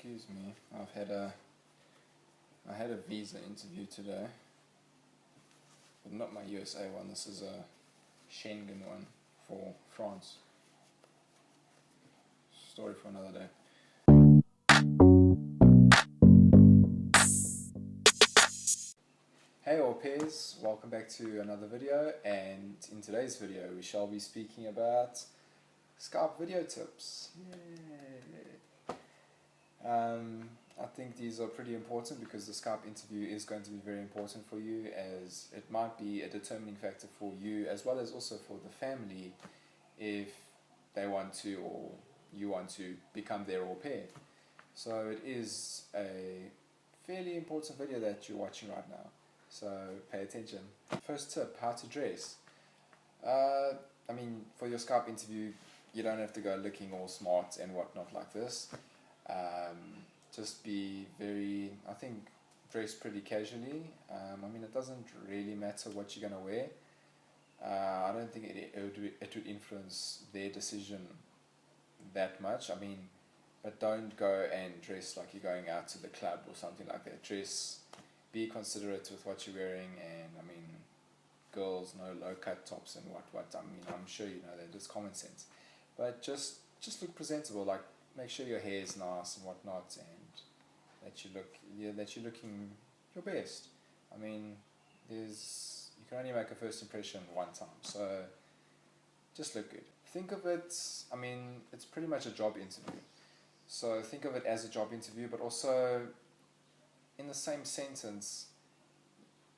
Excuse me, I had a visa interview today, but not my USA one. This is a Schengen one for France. Story for another day. Hey all pairs, welcome back to another video, and in today's video we shall be speaking about Skype video tips. Yay. I think these are pretty important because the Skype interview is going to be very important for you, as it might be a determining factor for you as well as also for the family if they want to or you want to become their au pair. So it is a fairly important video that you're watching right now, so pay attention. First tip, how to dress. For your Skype interview you don't have to go looking all smart and whatnot like this. Just be very, dress pretty casually. It doesn't really matter what you're going to wear. I don't think it would influence their decision that much. But don't go and dress like you're going out to the club or something like that. Be considerate with what you're wearing, and girls know low cut tops and what. I'm sure you know that, it's common sense. But just look presentable, like make sure your hair is nice and whatnot, and that you're looking your best. You can only make a first impression one time, so just look good. Think of it, it's pretty much a job interview. So think of it as a job interview, but also in the same sentence,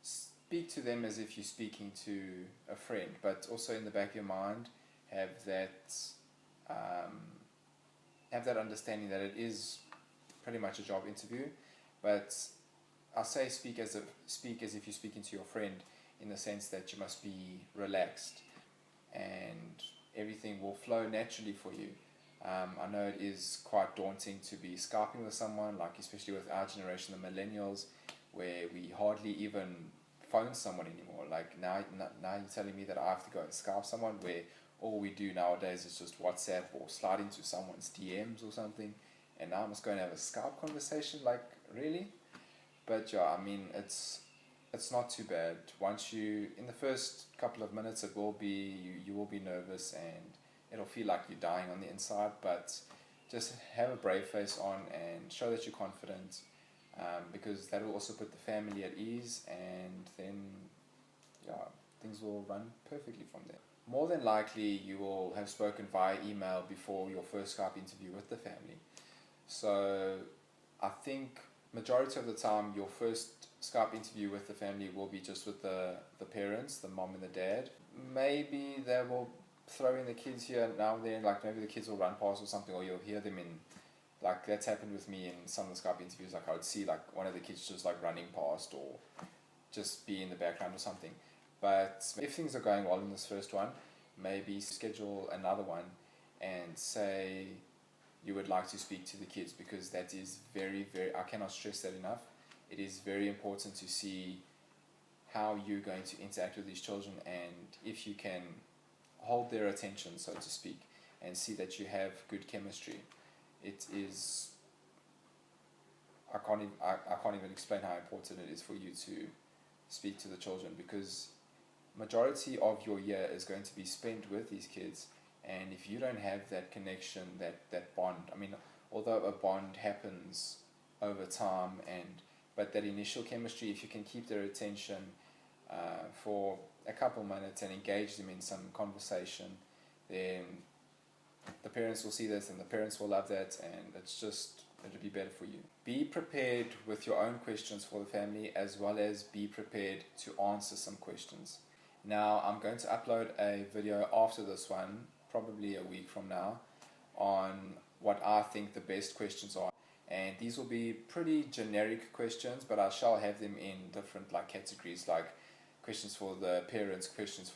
speak to them as if you're speaking to a friend, but also in the back of your mind have that understanding that it is pretty much a job interview. But I say speak as if you're speaking to your friend, in the sense that you must be relaxed and everything will flow naturally for you. I know it is quite daunting to be Skyping with someone, like especially with our generation, the millennials, where we hardly even phone someone anymore. Like now you're telling me that I have to go and Skype someone, where all we do nowadays is just WhatsApp or slide into someone's DMs or something, and now I must go and have a Skype conversation, like really? But yeah, it's not too bad. In the first couple of minutes you will be nervous and it'll feel like you're dying on the inside, but just have a brave face on and show that you're confident, because that will also put the family at ease, and then things will run perfectly from there. More than likely you will have spoken via email before your first Skype interview with the family. So I think majority of the time your first Skype interview with the family will be just with the parents, the mom and the dad. Maybe they will throw in the kids here now and then, like maybe the kids will run past or something, or you'll hear them in, like that's happened with me in some of the Skype interviews, like I would see like one of the kids just like running past or just be in the background or something. But if things are going well in this first one, maybe schedule another one and say you would like to speak to the kids, because that is very, very, I cannot stress that enough. It is very important to see how you're going to interact with these children, and if you can hold their attention, so to speak, and see that you have good chemistry. It is, I can't even explain how important it is for you to speak to the children, because majority of your year is going to be spent with these kids, and if you don't have that connection, that bond, although a bond happens over time, but that initial chemistry, if you can keep their attention for a couple minutes and engage them in some conversation, then the parents will see this and the parents will love that, and it'll be better for you. Be prepared with your own questions for the family, as well as be prepared to answer some questions. Now I'm going to upload a video after this one, probably a week from now, on what I think the best questions are, and these will be pretty generic questions, but I shall have them in different categories, like questions for the parents, questions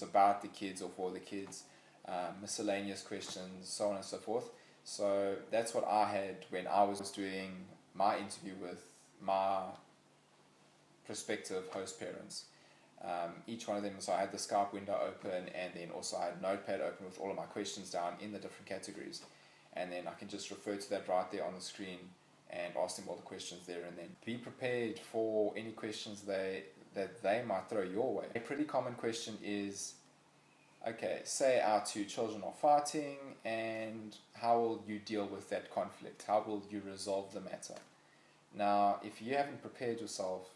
about the kids or for the kids, miscellaneous questions, so on and so forth. So that's what I had when I was doing my interview with my prospective host parents. Each one of them, so I had the Skype window open, and then also I had Notepad open with all of my questions down in the different categories. and then I can just refer to that right there on the screen and ask them all the questions there and then. Be prepared for any questions that they might throw your way. A pretty common question is, okay, say our two children are fighting, and how will you deal with that conflict? How will you resolve the matter? Now, if you haven't prepared yourself,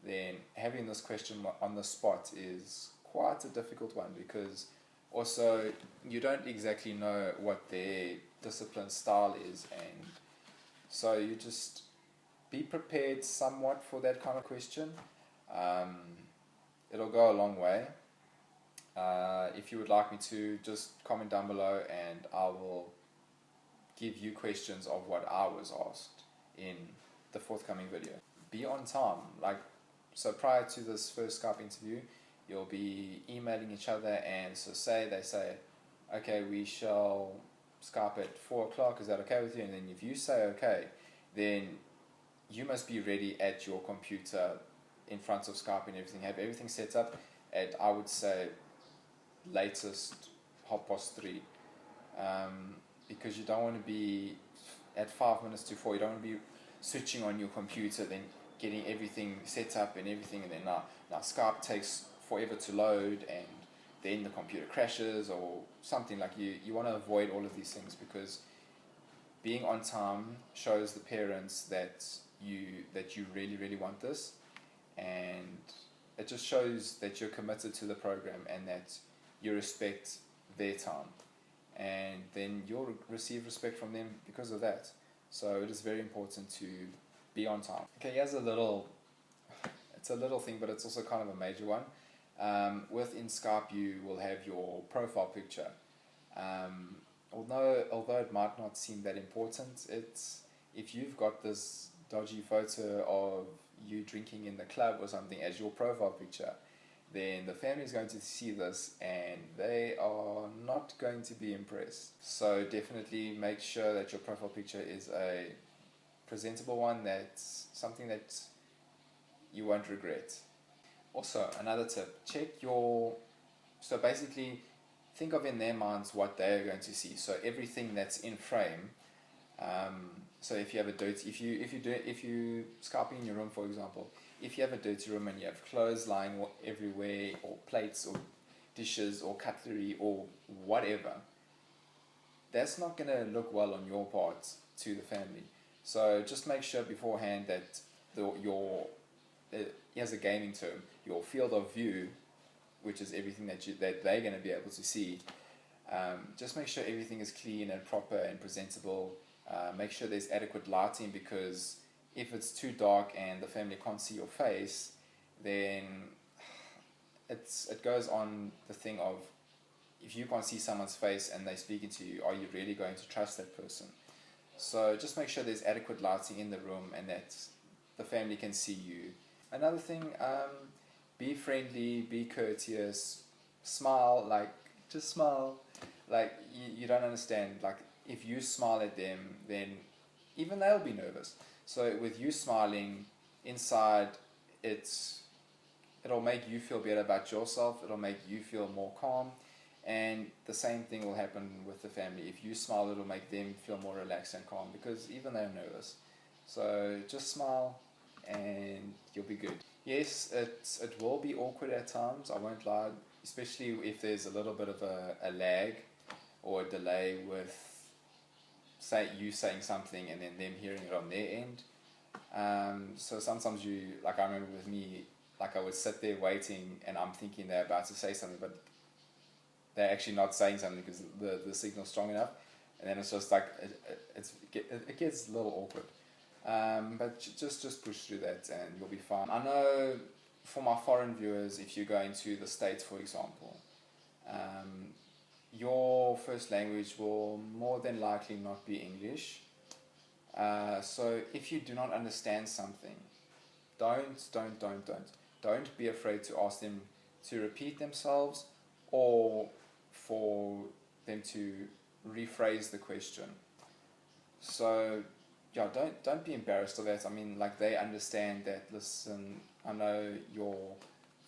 then having this question on the spot is quite a difficult one, because also you don't exactly know what their discipline style is, and so you just be prepared somewhat for that kind of question. It'll go a long way. If you would like me to, just comment down below and I will give you questions of what I was asked in the forthcoming video. Be on time. So prior to this first Skype interview, you'll be emailing each other, and so they say, okay, we shall Skype at 4 o'clock, is that okay with you? And then if you say okay, then you must be ready at your computer in front of Skype and everything, have everything set up at, I would say, latest 3:30, because you don't want to be at 5 minutes to 4, you don't want to be switching on your computer, then getting everything set up and everything, and then now Skype takes forever to load, and then the computer crashes or something. You want to avoid all of these things, because being on time shows the parents that you really want this, and it just shows that you're committed to the program and that you respect their time, and then you'll receive respect from them because of that. So it is very important to be on time. Okay, here's it's a little thing, but it's also kind of a major one. Within Skype, you will have your profile picture. Although it might not seem that important, if you've got this dodgy photo of you drinking in the club or something as your profile picture, then the family is going to see this and they are not going to be impressed. So definitely make sure that your profile picture is a presentable one, that's something that you won't regret. Also, another tip, so basically think of in their minds what they are going to see. So everything that's in frame. So if you have if you Skyping in your room, for example, if you have a dirty room and you have clothes lying everywhere, or plates or dishes or cutlery or whatever, that's not going to look well on your part to the family. So just make sure beforehand that here's a gaming term, your field of view, which is everything that they're going to be able to see, just make sure everything is clean and proper and presentable. Make sure there's adequate lighting, because if it's too dark and the family can't see your face, then it goes on the thing of, if you can't see someone's face and they're speaking to you, are you really going to trust that person? So just make sure there's adequate lighting in the room and that the family can see you. Another thing, be friendly, be courteous, smile, just smile. You don't understand, if you smile at them, then even they'll be nervous. So with you smiling inside, it'll make you feel better about yourself, it'll make you feel more calm, and the same thing will happen with the family. If you smile, it'll make them feel more relaxed and calm, because even they're nervous. So just smile and you'll be good. Yes, it will be awkward at times, I won't lie, especially if there's a little bit of a lag or a delay with you saying something and then them hearing it on their end. So sometimes I remember with me, I would sit there waiting and I'm thinking they're about to say something, but they're actually not saying something because the signal's strong enough, and then it's just it gets a little awkward. But just push through that and you'll be fine. I know for my foreign viewers, if you're going to the States, for example, your first language will more than likely not be English. So if you do not understand something, don't be afraid to ask them to repeat themselves, or for them to rephrase the question. So yeah, don't be embarrassed of that. I mean, they understand that, listen, I know your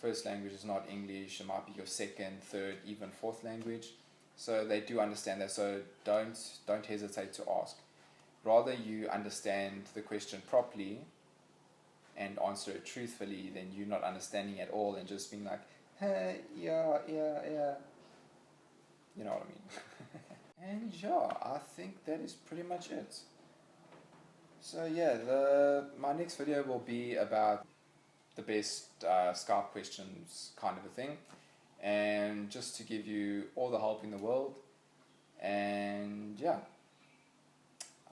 first language is not English, it might be your second, third, even fourth language. So they do understand that, so don't hesitate to ask. Rather you understand the question properly and answer it truthfully than you not understanding at all and just being like, hey, yeah. You know what I mean? And yeah, I think that is pretty much it. So yeah, my next video will be about the best Skype questions kind of a thing, and just to give you all the help in the world. And yeah,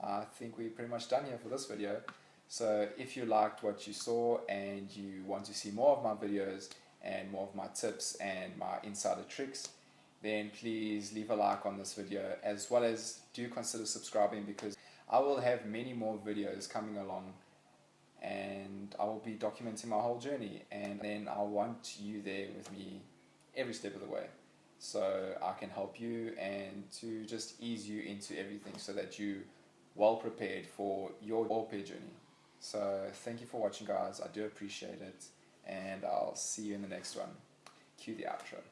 I think we're pretty much done here for this video. So if you liked what you saw and you want to see more of my videos and more of my tips and my insider tricks, then please leave a like on this video, as well as do consider subscribing, because I will have many more videos coming along and I will be documenting my whole journey, and then I want you there with me every step of the way, so I can help you and to just ease you into everything so that you well prepared for your Bropair journey. So thank you for watching, guys. I do appreciate it, and I'll see you in the next one. Cue the outro.